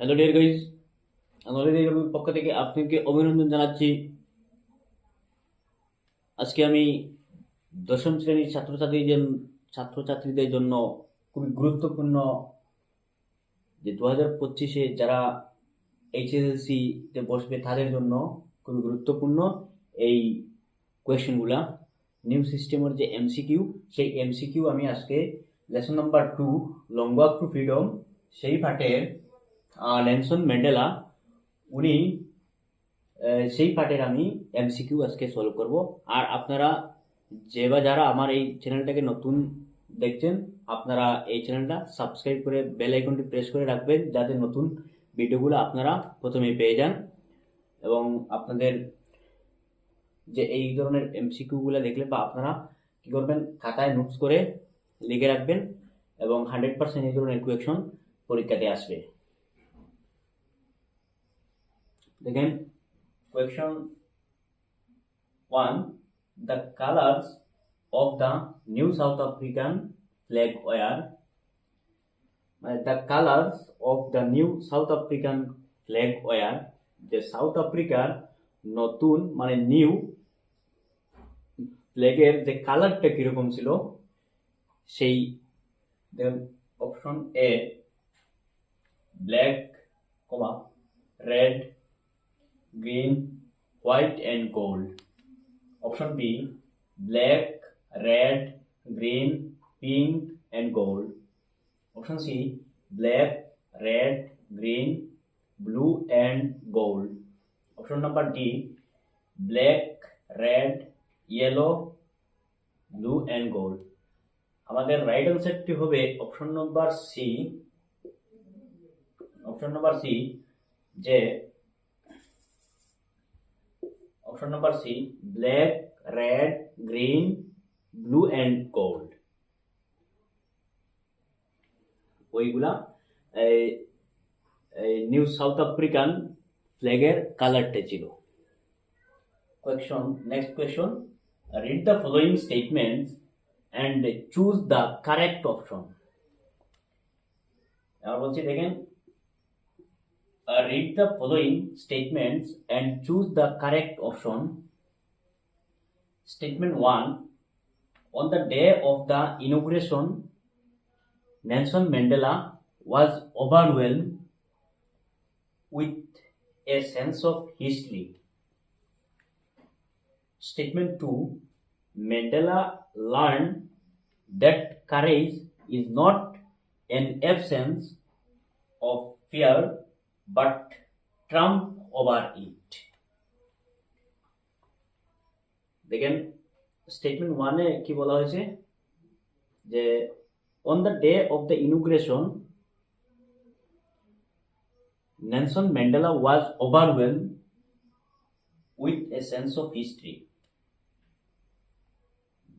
Hello dear guys, knowledge পক্ষ থেকে আপনাকে অভিনন্দন জানাচ্ছি। আজকে আমি দশম শ্রেণীর ছাত্রছাত্রীদের জন্য খুবই গুরুত্বপূর্ণ যে 2025-এ যারা এইচএসএলসি তে বসবে তাদের জন্য খুবই গুরুত্বপূর্ণ এই কোয়েশ্চেনগুলা। নিউ সিস্টেমের যে এমসিকিউ, সেই এমসিকিউ আমি আজকে lesson number 2 long walk two freedom সেই পাঠের নেলসন ম্যান্ডেলা উনি সেই পার্টের আমি এমসিকিউ আজকে সলভ করব। আর আপনারা যারা আমার এই চ্যানেলটাকে নতুন দেখছেন, আপনারা এই চ্যানেলটা সাবস্ক্রাইব করে বেল আইকনটি প্রেস করে রাখবেন, যাতে নতুন ভিডিওগুলো আপনারা প্রথমেই পেয়ে যান। এবং আপনাদের যে এই ধরনের এমসিকিউগুলো দেখলে বা আপনারা কি করবেন, খাতায় নোটস করে লিখে রাখবেন এবং 100% এই ধরনের কোয়েকশন পরীক্ষাতে আসবে। দেখেন, question 1. The colors of the New South African flag were the colors of the New South African flag were যে সাউথ আফ্রিকার নতুন নিউ ফ্ল্যাগের যে কালারটা কিরকম ছিল সেই option A black, red, green, white and gold. Option B, black, red, green, pink and gold. Option C, black, red, green, blue and gold. Option number D, black, red, yellow, blue and gold. আমাদের right অ্যান্সারটি হবে option number C. Option number C, যে option number C, black, red, green, blue and gold. ওইগুলা new South African ফ্ল্যাগের কালারটা ছিল। Next question, read the following statements and choose the correct option. এবার বলছি, দেখেন, read the following statements and choose the correct option. Statement 1. On the day of the inauguration, Nelson Mandela was overwhelmed with a sense of history. Statement 2. Mandela learned that courage is not an absence of fear but trump over it. দেখেন, statement 1-এ কি বলা হয়েছে, যে on the day of the ইনগ্রেশন Nelson Mandela was overwhelmed with a sense of history.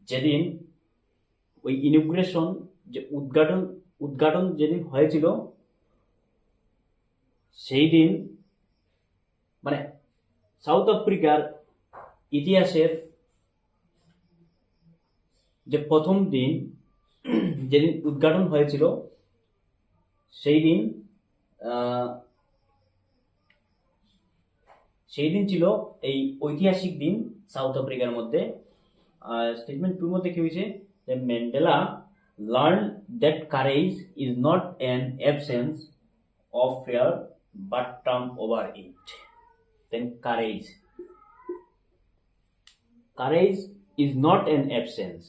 যেদিন ওই ইনগ্রেশন, যে উদ্ঘাটন যেদিন হয়েছিল, সেই দিন সাউথ আফ্রিকার ইতিহাসের যে প্রথম দিন, যেদিন উদ্ঘাটন হয়েছিল, সেই দিন ছিল এই ঐতিহাসিক দিন সাউথ আফ্রিকার মধ্যে। স্টেটমেন্ট 2 মধ্যে কি হয়েছে, যে Mandela learn that courage is not an absence of fear but trump over it. Then courage is not an absence.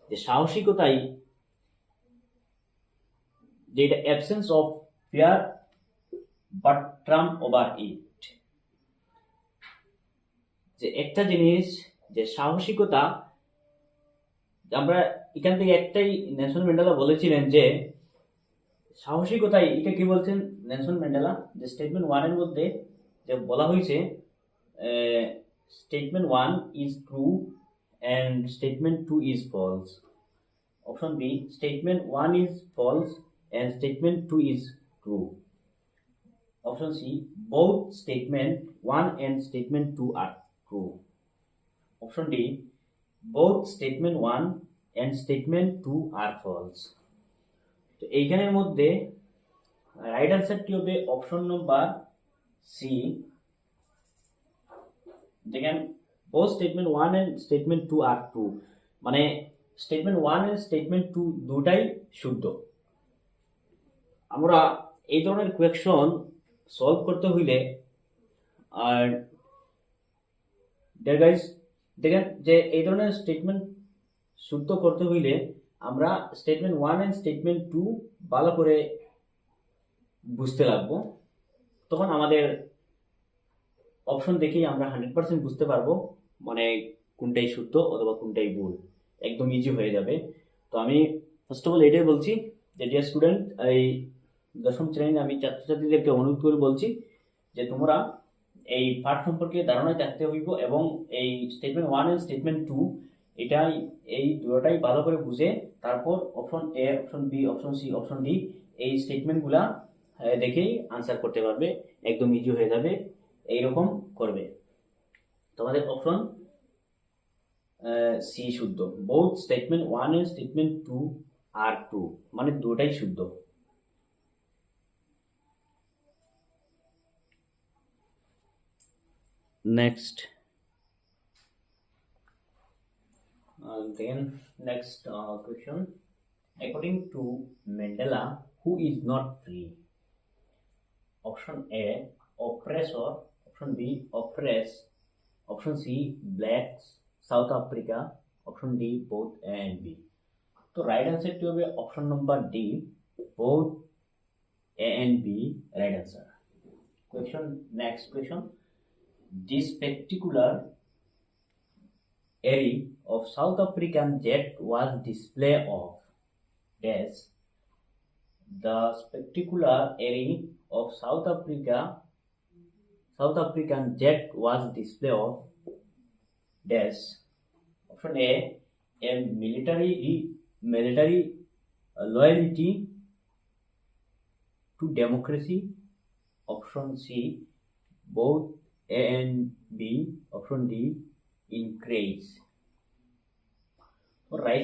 যে সাহসিকতাই, যে এটা absence of fear but Trump over it. যে একটা জিনিস, যে সাহসিকতা, আমরা এখান থেকে একটাই নেলসন ম্যান্ডেলা বলেছিলেন যে সাহসিকতাই, এটা কি বলছেন নেলসন ম্যান্ডেলা, যে স্টেটমেন্ট 1-এর মধ্যে যে বলা হয়েছে statement 1 is true and statement 2 is false. Option B, statement 1 is false and statement 2 is true. Option C, both statement 1 and statement 2 are true. Option D, both statement 1 and statement 2 are false. তো এইখানের মধ্যে right আনসারটি হবে option number C. দেখেন both statement 1 and statement 2 are true, মানে statement 1 and statement 2 দুটাই শুদ্ধ। আমরা এই ধরনের কোয়েকশন সলভ করতে হইলে আর ডিয়ার গাইস দেখেন যে এই ধরনের স্টেটমেন্ট শুদ্ধ করতে হইলে আমরা স্টেটমেন্ট 1 এন্ড স্টেটমেন্ট 2 ভালো করে বুঝতে লাগবো, তখন আমাদের অপশন দেখেই আমরা 100% বুঝতে পারবো মানে কোনটাই শুদ্ধ অথবা কোনটাই ভুল, একদম ইজি হয়ে যাবে। তো আমি ফার্স্ট অফ অল এটাই বলছি যে ডিয়ার স্টুডেন্ট, এই দশম শ্রেণীর আমি ছাত্রছাত্রীদেরকে অনুরোধ করে বলছি যে তোমরা এই পাঠ সম্পর্কে ধারণায় থাকতে হইব এবং এই স্টেটমেন্ট 1 এন্ড স্টেটমেন্ট 2 এটাই এই দুটোটাই ভালো করে বুঝে তারপর option A, option B, option C, option D এই স্টেটমেন্টগুলা দেখেই আনসার করতে পারবে, একদম ইজি হয়ে যাবে। এইরকম করবে। তোমাদের অপশন সি শুদ্ধ, both statement 1 and statement 2 R true, মানে দুটাই শুদ্ধ। Next then next question, according to Mandela, who is not free? Option A, oppressor, option B, oppress, option C, blacks, South Africa, option D, both A and B. তো right আনসারটি হবে option number D, both A and B right answer. Question, next question, this particular area of South African jet was display of dash. The spectacular area of South African jet was display of dash. Option A, military loyalty to democracy. Option C, both A and B. Option D, increase. So right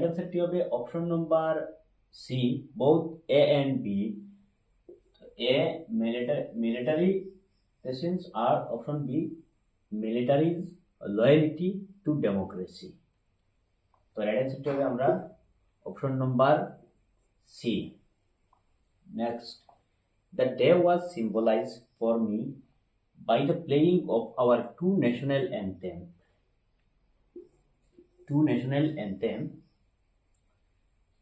answer to be option number C, both A and B. A, military lessons are, option B, military's loyalty to democracy. So right answer to be আমরা option number C. Next, the day was symbolized for me by the playing of our two national anthem.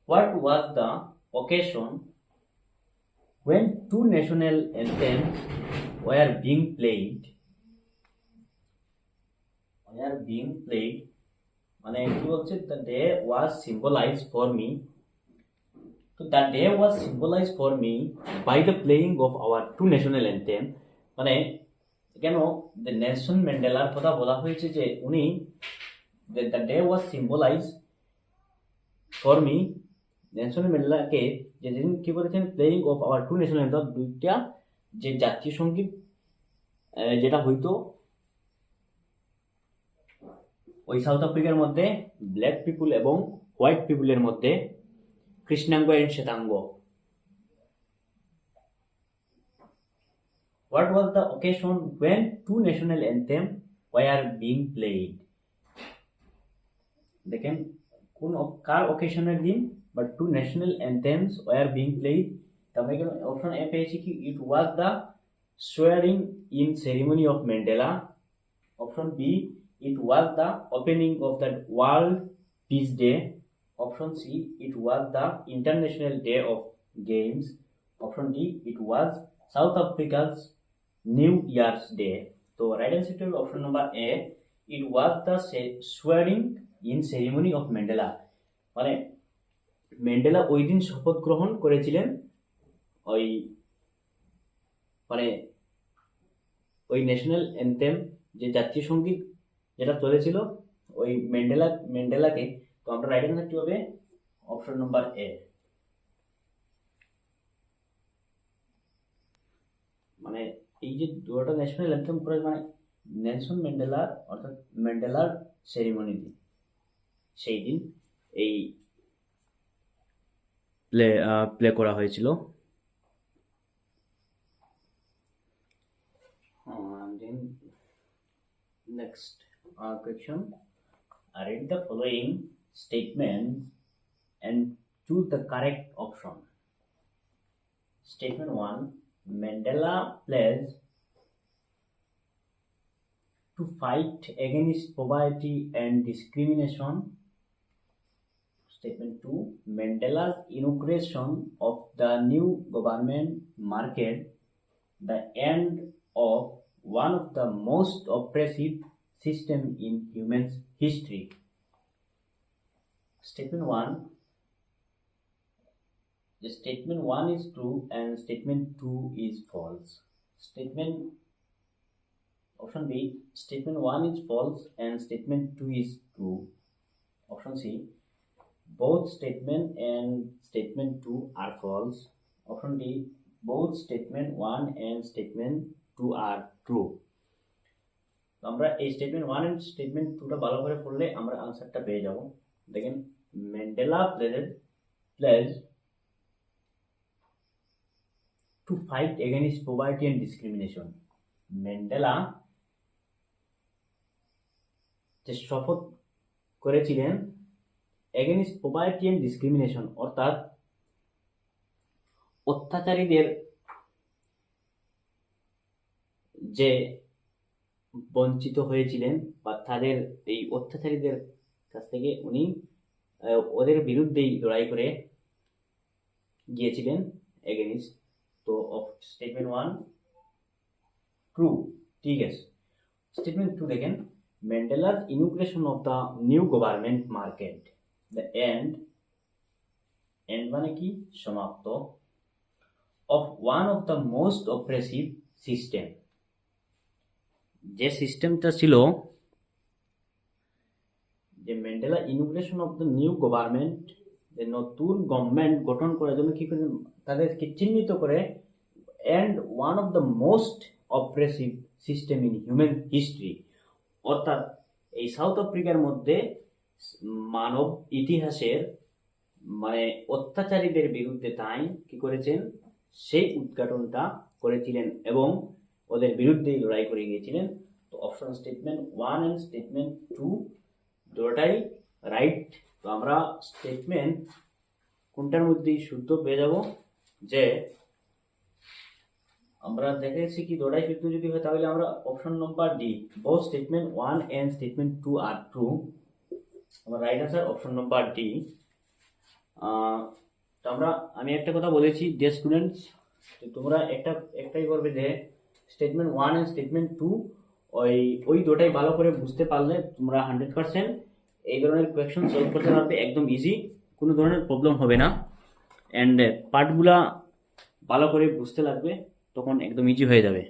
What was the occasion when two national anthems were being played? মানে কি বলছে, the day was symbolized for me. So that day was symbolized for me by the playing of our two national anthem. মানে কেন Nelson ম্যান্ডেলার কথা বলা হয়েছে যে উনি the day was symbolized for me, Nelson ম্যান্ডেলাকে যে যিনি কি বলেছেন playing of our two national anthem, দুইটা যে জাতীয় সঙ্গীত যেটা হইতো ওই সাউথ আফ্রিকার মধ্যে ব্ল্যাক পিপুল এবং হোয়াইট পিপুলের মধ্যে, কৃষ্ণাঙ্গ এন্ড শ্বেতাঙ্গ। What was the occasion when two national anthem were being played? দেখেন কোন কার অকেশনের দিন but two national anthems were being played. তারপরে অপশন এ পেয়েছি কি it was the swearing in ceremony of Mandela. Option B it was the opening of the world peace day. Option C it was the international day of games. Option D it was South Africa's new year's day. তো right answer option number A, it was the swearing in ceremony of Mandela. মানে Mandela ওই দিন শপথ গ্রহণ করেছিলেন ওই মানে ওই ন্যাশনাল অ্যান্থেম যে জাতীয় সঙ্গীত যেটা চলেছিল ওই ম্যান্ডেলাকে। তো আমরা রাইট অ্যান্সারটি হবে অপশন নাম্বার এ। মানে এই যে দুটো ন্যাশনাল অ্যান্থেম করে মানে নেলসন ম্যান্ডেলার অর্থাৎ ম্যান্ডেলার সেরিমনি দিন, সেই দিন এই প্লে করা হয়েছিল। next question. Read the following statements and choose the correct option. Statement 1. Mandela pledged to fight against poverty and discrimination. Statement 2. Mandela's inauguration of the new government marked the end of one of the most oppressive systems in human history. Statement 1. The statement 1 is true and statement 2 is false. Option B. Statement 1 is false and statement 2 is true. Option C. Both statement and statement 2 are false. Option D. Both statement 1 and statement 2 are true. তো আমরা এই statement 1 and statement 2টা ভালো করে পড়লে আমরা আনসারটা পেয়ে যাব। দেখেন, Mandela pledge to fight against poverty and discrimination. Mandela যে শপথ করেছিলেন এগেইনস্ট পভার্টি এন্ড ডিসক্রিমিনেশন, অর্থাৎ অত্যাচারীদের যে বঞ্চিত হয়েছিলেন বা তাদের এই অত্যাচারীদের কাছ থেকে উনি ওদের বিরুদ্ধেই লড়াই করে গিয়েছিলেন এগেইনস্ট। তো স্টেটমেন্ট 1 ট্রু, ঠিক আছে। স্টেটমেন্ট 2 দেখেন, ম্যান্ডেলার inauguration of the new government marked the end মানে কি সমাপ্ত of one of the most oppressive system, যে সিস্টেমটা ছিল যে Mandela ইনগ্রেশন of the new government, যে নতুন গভর্নমেন্ট গঠন করার জন্য কি করে তাদেরকে চিহ্নিত করে, and one of the most oppressive system in human history, অর্থাৎ এই সাউথ আফ্রিকার মধ্যে মানব ইতিহাসের মানে অত্যাচারীদের বিরুদ্ধে তাই কি করেছেন, সেই উদ্ঘাটনটা করেছিলেন এবং ওদের বিরুদ্ধেই লড়াই করে গিয়েছিলেন। তো অপশন স্টেটমেন্ট 1 এন্ড স্টেটমেন্ট 2 দুটোটাই রাইট। তো আমরা স্টেটমেন্ট কোনটার মধ্যেই শুদ্ধ পেয়ে যাব, যে আমরা দেখেছি কি দুটোটাই শুদ্ধ যদি হয় তাহলে আমরা option number D, both statement 1 and statement 2 R true. আমার right answer option number D. তো আমি একটা কথা বলেছি যে স্টুডেন্টস, তোমরা একটাই করবে যে স্টেটমেন্ট 1 এন্ড স্টেটমেন্ট 2 ওই দুটাই ভালো করে বুঝতে পারলে তোমরা 100% এই ধরনের কোয়েশ্চন সলভ করতে পারবে, একদম ইজি, কোনো ধরনের প্রবলেম হবে না। অ্যান্ড পার্টগুলা ভালো করে বুঝতে লাগবে, তখন একদম ইজি হয়ে যাবে।